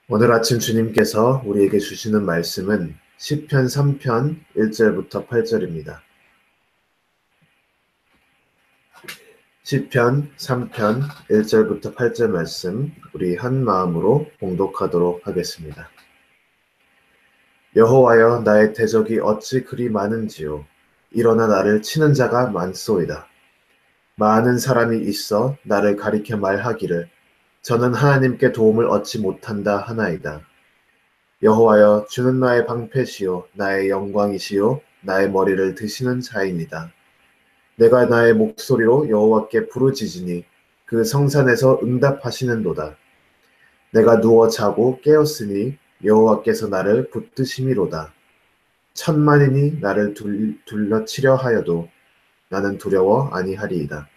오늘 아침 주님께서 우리에게 주시는 말씀은 시편 3편 1절부터 8절입니다. 시편 3편 1절부터 8절 말씀 우리 한 마음으로 봉독하도록 하겠습니다. 여호와여, 나의 대적이 어찌 그리 많은지요. 일어나 나를 치는 자가 많소이다. 많은 사람이 있어 나를 가리켜 말하기를 저는 하나님께 도움을 얻지 못한다 하나이다. 여호와여, 주는 나의 방패시요 나의 영광이시요 나의 머리를 드시는 자이니다. 내가 나의 목소리로 여호와께 부르짖으니 그 성산에서 응답하시는도다. 내가 누워 자고 깨었으니 여호와께서 나를 붙드심이로다. 천만인이 나를 둘러치려 하여도 나는 두려워 아니하리이다.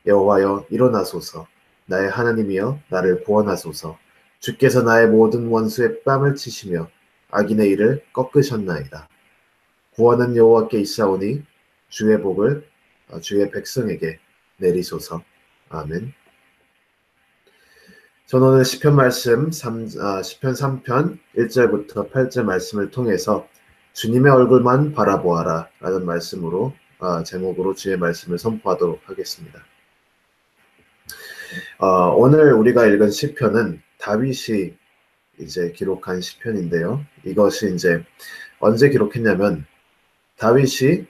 여호와여, 일어나소서. 나의 하나님이여, 나를 구원하소서. 주께서 나의 모든 원수의 뺨을 치시며 악인의 일을 꺾으셨나이다. 구원은 여호와께 있사오니 주의 복을 주의 백성에게 내리소서. 아멘. 저는 오늘 시편 말씀 시편 3편 1절부터 8절 말씀을 통해서 주님의 얼굴만 바라보아라 라는 말씀으로 제목으로 주의 말씀을 선포하도록 하겠습니다. 오늘 우리가 읽은 시편은 다윗이 이제 기록한 시편인데요. 이것이 이제 언제 기록했냐면 다윗이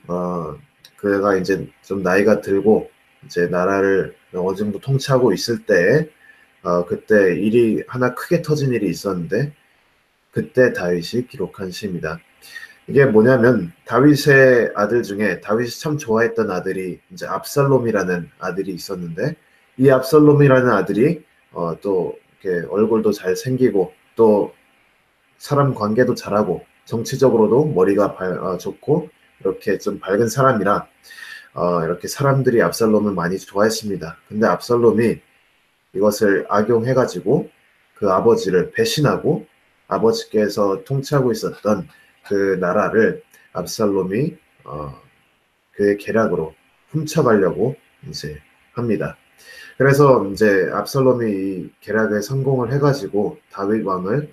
그가 이제 좀 나이가 들고 이제 나라를 어느 정도 통치하고 있을 때 그때 일이 하나 크게 터진 일이 있었는데 그때 다윗이 기록한 시입니다. 이게 뭐냐면 다윗의 아들 중에 다윗이 참 좋아했던 아들이 이제 압살롬이라는 아들이 있었는데 이 압살롬이라는 아들이 또 이렇게 얼굴도 잘 생기고 또 사람 관계도 잘하고 정치적으로도 머리가 좋고 이렇게 좀 밝은 사람이라 이렇게 사람들이 압살롬을 많이 좋아했습니다. 근데 압살롬이 이것을 악용해가지고 그 아버지를 배신하고 아버지께서 통치하고 있었던 그 나라를 압살롬이 그의 계략으로 훔쳐가려고 이제 합니다. 그래서 이제 압살롬이 이 계략에 성공을 해가지고 다윗 왕을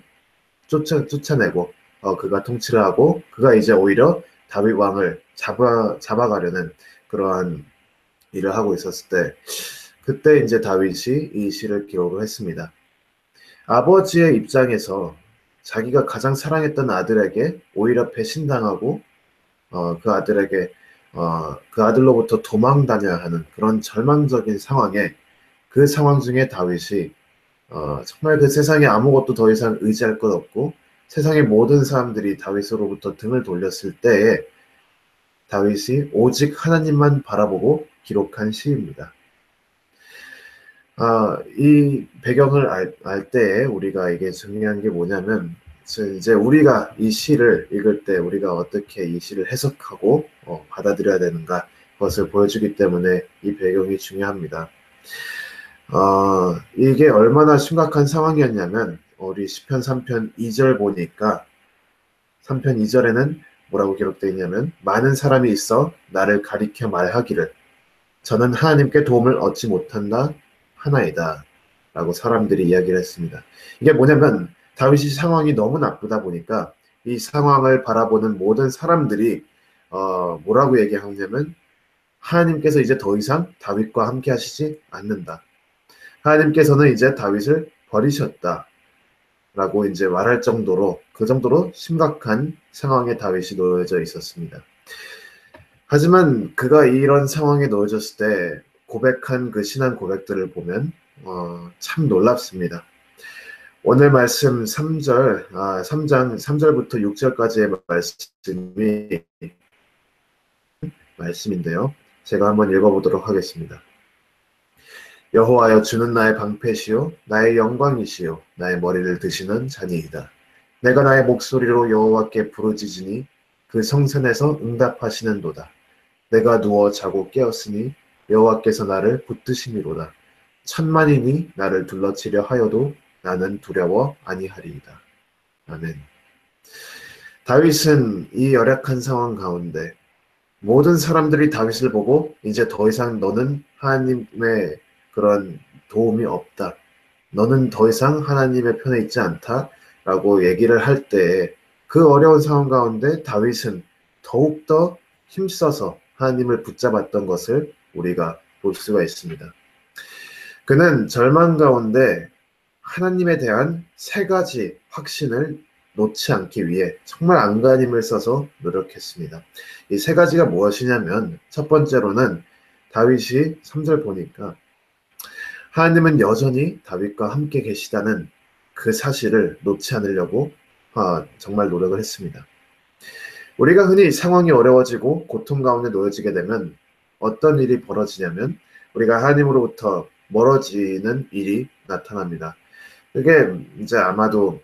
쫓아내고 그가 통치를 하고 그가 이제 오히려 다윗 왕을 잡아가려는 그러한 일을 하고 있었을 때 그때 이제 다윗이 이 시를 기록을 했습니다. 아버지의 입장에서 자기가 가장 사랑했던 아들에게 오히려 배신당하고 그 아들에게 그 아들로부터 도망다녀야 하는 그런 절망적인 상황에 그 상황 중에 다윗이 정말 그 세상에 아무것도 더 이상 의지할 것 없고 세상의 모든 사람들이 다윗으로부터 등을 돌렸을 때에 다윗이 오직 하나님만 바라보고 기록한 시입니다. 이 배경을 알 때에 우리가 이게 중요한 게 뭐냐면 이제 우리가 이 시를 읽을 때 우리가 어떻게 이 시를 해석하고 받아들여야 되는가 그것을 보여주기 때문에 이 배경이 중요합니다. 이게 얼마나 심각한 상황이었냐면 우리 시편 3편 2절 보니까 3편 2절에는 뭐라고 기록되어 있냐면 많은 사람이 있어 나를 가리켜 말하기를 저는 하나님께 도움을 얻지 못한다 하나이다 라고 사람들이 이야기를 했습니다. 이게 뭐냐면 다윗이 상황이 너무 나쁘다 보니까 이 상황을 바라보는 모든 사람들이 뭐라고 얘기하냐면 하나님께서 이제 더 이상 다윗과 함께 하시지 않는다. 하나님께서는 이제 다윗을 버리셨다 라고 이제 말할 정도로 그 정도로 심각한 상황에 다윗이 놓여져 있었습니다. 하지만 그가 이런 상황에 놓여졌을 때 고백한 그 신앙 고백들을 보면 참 놀랍습니다. 오늘 말씀 3장 3절부터 6절까지의 말씀인데요. 제가 한번 읽어보도록 하겠습니다. 여호와여, 주는 나의 방패시요 나의 영광이시요 나의 머리를 드시는 자니이다. 내가 나의 목소리로 여호와께 부르짖으니 그 성산에서 응답하시는도다. 내가 누워 자고 깨었으니 여호와께서 나를 붙드심이로다. 천만인이 나를 둘러치려 하여도 나는 두려워 아니하리이다. 아멘. 다윗은 이 열악한 상황 가운데 모든 사람들이 다윗을 보고 이제 더 이상 너는 하나님의 그런 도움이 없다. 너는 더 이상 하나님의 편에 있지 않다. 라고 얘기를 할 때 그 어려운 상황 가운데 다윗은 더욱더 힘써서 하나님을 붙잡았던 것을 우리가 볼 수가 있습니다. 그는 절망 가운데 하나님에 대한 세 가지 확신을 놓지 않기 위해 정말 안간힘을 써서 노력했습니다. 이 세 가지가 무엇이냐면 첫 번째로는 다윗이 3절 보니까 하나님은 여전히 다윗과 함께 계시다는 그 사실을 놓지 않으려고 정말 노력을 했습니다. 우리가 흔히 상황이 어려워지고 고통 가운데 놓여지게 되면 어떤 일이 벌어지냐면 우리가 하나님으로부터 멀어지는 일이 나타납니다. 그게 이제 아마도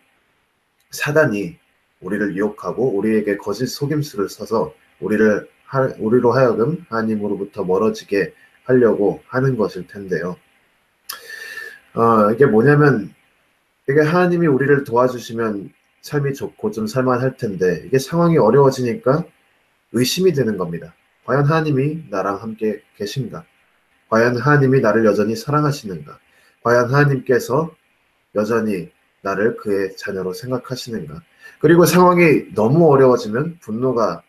사단이 우리를 유혹하고 우리에게 거짓 속임수를 써서 우리로 하여금 하나님으로부터 멀어지게 하려고 하는 것일 텐데요. 이게 뭐냐면 이게 하나님이 우리를 도와주시면 삶이 좋고 좀 살만할 텐데 이게 상황이 어려워지니까 의심이 드는 겁니다. 과연 하나님이 나랑 함께 계신가? 과연 하나님이 나를 여전히 사랑하시는가? 과연 하나님께서 여전히 나를 그의 자녀로 생각하시는가? 그리고 상황이 너무 어려워지면 분노가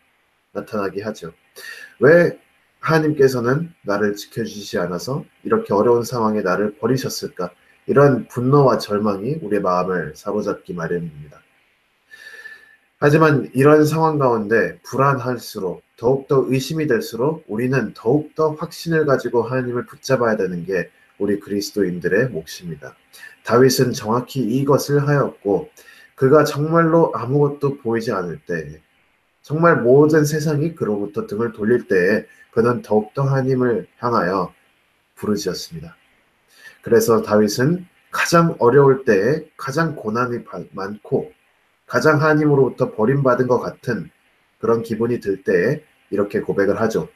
나타나게 하죠. 왜 하나님께서는 나를 지켜주시지 않아서 이렇게 어려운 상황에 나를 버리셨을까? 이런 분노와 절망이 우리의 마음을 사로잡기 마련입니다. 하지만 이런 상황 가운데 불안할수록 더욱더 의심이 될수록 우리는 더욱더 확신을 가지고 하나님을 붙잡아야 되는 게 우리 그리스도인들의 몫입니다. 다윗은 정확히 이것을 하였고 그가 정말로 아무것도 보이지 않을 때 정말 모든 세상이 그로부터 등을 돌릴 때에 그는 더욱더 하나님을 향하여 부르짖었습니다. 그래서 다윗은 가장 어려울 때에 가장 고난이 많고 가장 하나님으로부터 버림받은 것 같은 그런 기분이 들 때에 이렇게 고백을 하죠.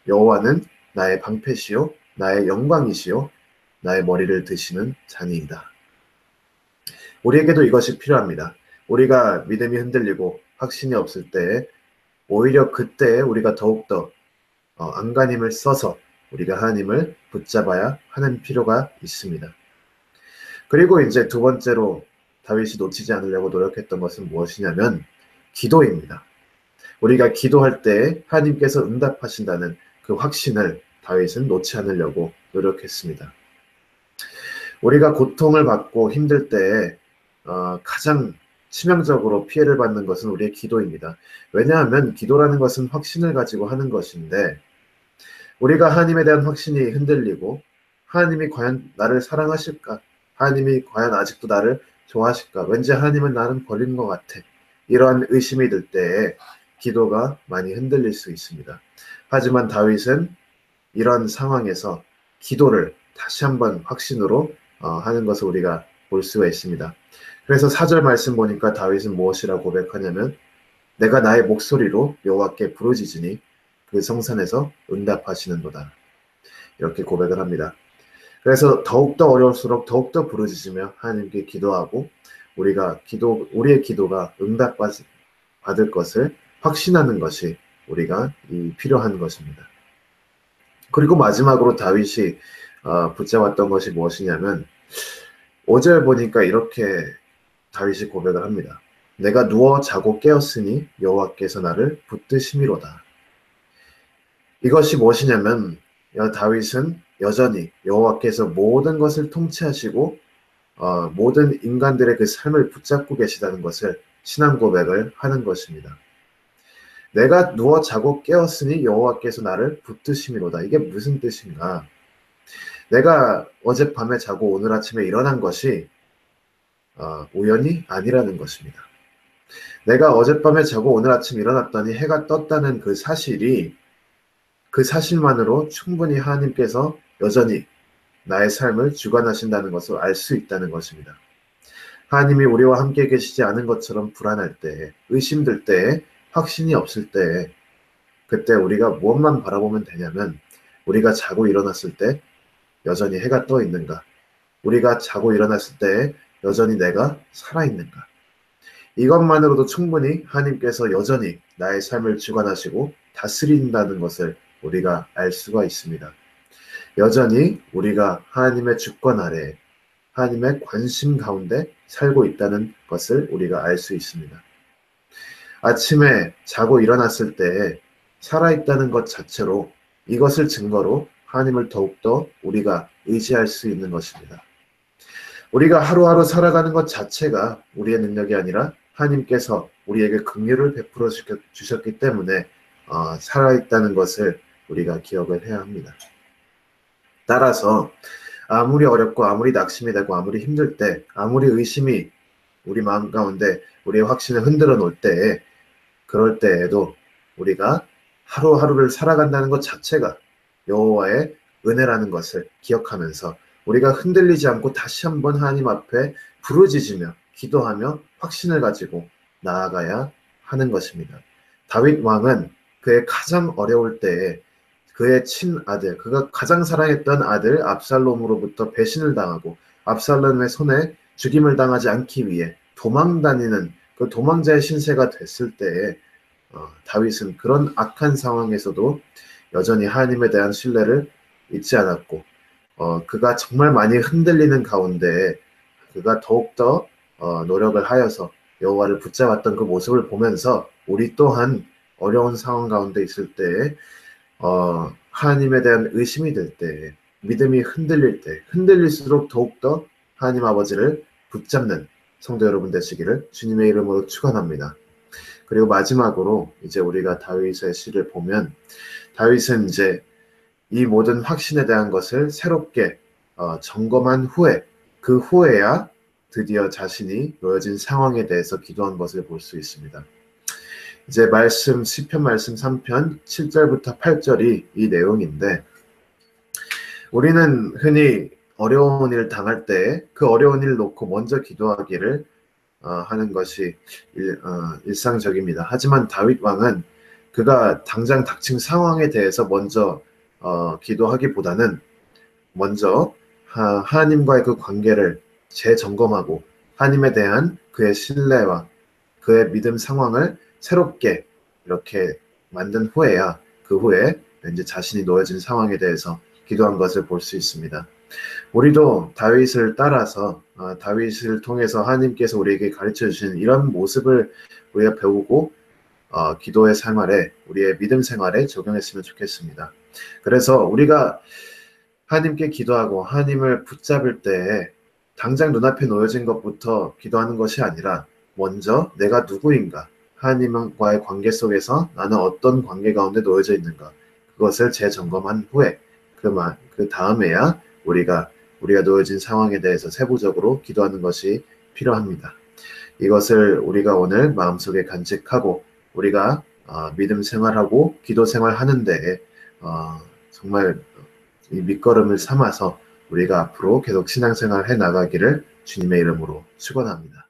여호와는 나의 방패시요 나의 영광이시요 나의 머리를 드시는 자니이다. 우리에게도 이것이 필요합니다. 우리가 믿음이 흔들리고 확신이 없을 때에 오히려 그때에 우리가 더욱더 안간힘을 써서 우리가 하나님을 붙잡아야 하는 필요가 있습니다. 그리고 이제 두 번째로 다윗이 놓치지 않으려고 노력했던 것은 무엇이냐면 기도입니다. 우리가 기도할 때 하나님께서 응답하신다는 그 확신을 다윗은 놓지 않으려고 노력했습니다. 우리가 고통을 받고 힘들 때에 가장 치명적으로 피해를 받는 것은 우리의 기도입니다. 왜냐하면 기도라는 것은 확신을 가지고 하는 것인데 우리가 하나님에 대한 확신이 흔들리고 하나님이 과연 나를 사랑하실까? 하나님이 과연 아직도 나를 좋아하실까? 왠지 하나님은 나는 버린 것 같아. 이러한 의심이 들 때에 기도가 많이 흔들릴 수 있습니다. 하지만 다윗은 이런 상황에서 기도를 다시 한번 확신으로 하는 것을 우리가 볼 수가 있습니다. 그래서 4절 말씀 보니까 다윗은 무엇이라고 고백하냐면 내가 나의 목소리로 여호와께 부르짖으니 그 성산에서 응답하시는도다. 이렇게 고백을 합니다. 그래서 더욱더 어려울수록 더욱더 부르짖으며 하나님께 기도하고 우리의 기도가 응답받을 것을 확신하는 것이 우리가 필요한 것입니다. 그리고 마지막으로 다윗이 붙잡았던 것이 무엇이냐면 5절 보니까 이렇게 다윗이 고백을 합니다. 내가 누워 자고 깨었으니 여호와께서 나를 붙드심이로다. 이것이 무엇이냐면 다윗은 여전히 여호와께서 모든 것을 통치하시고 모든 인간들의 그 삶을 붙잡고 계시다는 것을 신앙 고백을 하는 것입니다. 내가 누워 자고 깨었으니 여호와께서 나를 붙드심이로다. 이게 무슨 뜻인가? 내가 어젯밤에 자고 오늘 아침에 일어난 것이 우연이 아니라는 것입니다. 내가 어젯밤에 자고 오늘 아침 일어났더니 해가 떴다는 그 사실만으로 충분히 하나님께서 여전히 나의 삶을 주관하신다는 것을 알 수 있다는 것입니다. 하나님이 우리와 함께 계시지 않은 것처럼 불안할 때, 의심될 때, 확신이 없을 때, 그때 우리가 무엇만 바라보면 되냐면 우리가 자고 일어났을 때 여전히 해가 떠 있는가? 우리가 자고 일어났을 때 여전히 내가 살아있는가? 이것만으로도 충분히 하나님께서 여전히 나의 삶을 주관하시고 다스린다는 것을 우리가 알 수가 있습니다. 여전히 우리가 하나님의 주권 아래 하나님의 관심 가운데 살고 있다는 것을 우리가 알 수 있습니다. 아침에 자고 일어났을 때 살아있다는 것 자체로 이것을 증거로 하나님을 더욱더 우리가 의지할 수 있는 것입니다. 우리가 하루하루 살아가는 것 자체가 우리의 능력이 아니라 하나님께서 우리에게 긍휼을 베풀어 주셨기 때문에 살아있다는 것을 우리가 기억을 해야 합니다. 따라서 아무리 어렵고 아무리 낙심이 되고 아무리 힘들 때 아무리 의심이 우리 마음 가운데 우리의 확신을 흔들어 놓을 때에 그럴 때에도 우리가 하루하루를 살아간다는 것 자체가 여호와의 은혜라는 것을 기억하면서 우리가 흔들리지 않고 다시 한번 하나님 앞에 부르짖으며 기도하며 확신을 가지고 나아가야 하는 것입니다. 다윗 왕은 그의 가장 어려울 때에 그의 친아들, 그가 가장 사랑했던 아들 압살롬으로부터 배신을 당하고 압살롬의 손에 죽임을 당하지 않기 위해 도망다니는 그 도망자의 신세가 됐을 때에 다윗은 그런 악한 상황에서도 여전히 하나님에 대한 신뢰를 잊지 않았고 그가 정말 많이 흔들리는 가운데 그가 더욱더 노력을 하여서 여호와를 붙잡았던 그 모습을 보면서 우리 또한 어려운 상황 가운데 있을 때에 하나님에 대한 의심이 될 때, 믿음이 흔들릴 때, 흔들릴수록 더욱더 하나님 아버지를 붙잡는 성도 여러분 되시기를 주님의 이름으로 축원합니다. 그리고 마지막으로 이제 우리가 다윗의 시를 보면 다윗은 이제 이 모든 확신에 대한 것을 새롭게 점검한 후에 그 후에야 드디어 자신이 놓여진 상황에 대해서 기도한 것을 볼 수 있습니다. 이제 시편 말씀 3편 7절부터 8절이 이 내용인데 우리는 흔히 어려운 일을 당할 때 그 어려운 일을 놓고 먼저 기도하기를 하는 것이 일상적입니다. 하지만 다윗 왕은 그가 당장 닥친 상황에 대해서 먼저 기도하기보다는 먼저 하나님과의 그 관계를 재점검하고 하나님에 대한 그의 신뢰와 그의 믿음 상황을 새롭게 이렇게 만든 후에야 그 후에 이제 자신이 놓여진 상황에 대해서 기도한 것을 볼 수 있습니다. 우리도 다윗을 따라서 다윗을 통해서 하나님께서 우리에게 가르쳐 주신 이런 모습을 우리가 배우고 기도의 생활에 우리의 믿음 생활에 적용했으면 좋겠습니다. 그래서 우리가 하나님께 기도하고 하나님을 붙잡을 때 당장 눈앞에 놓여진 것부터 기도하는 것이 아니라 먼저 내가 누구인가, 하나님과의 관계 속에서 나는 어떤 관계 가운데 놓여져 있는가, 그것을 재점검한 후에 그 다음에야 우리가 놓여진 상황에 대해서 세부적으로 기도하는 것이 필요합니다. 이것을 우리가 오늘 마음속에 간직하고 우리가 믿음 생활하고 기도 생활하는데 정말 이 밑거름을 삼아서 우리가 앞으로 계속 신앙생활 해 나가기를 주님의 이름으로 축원합니다.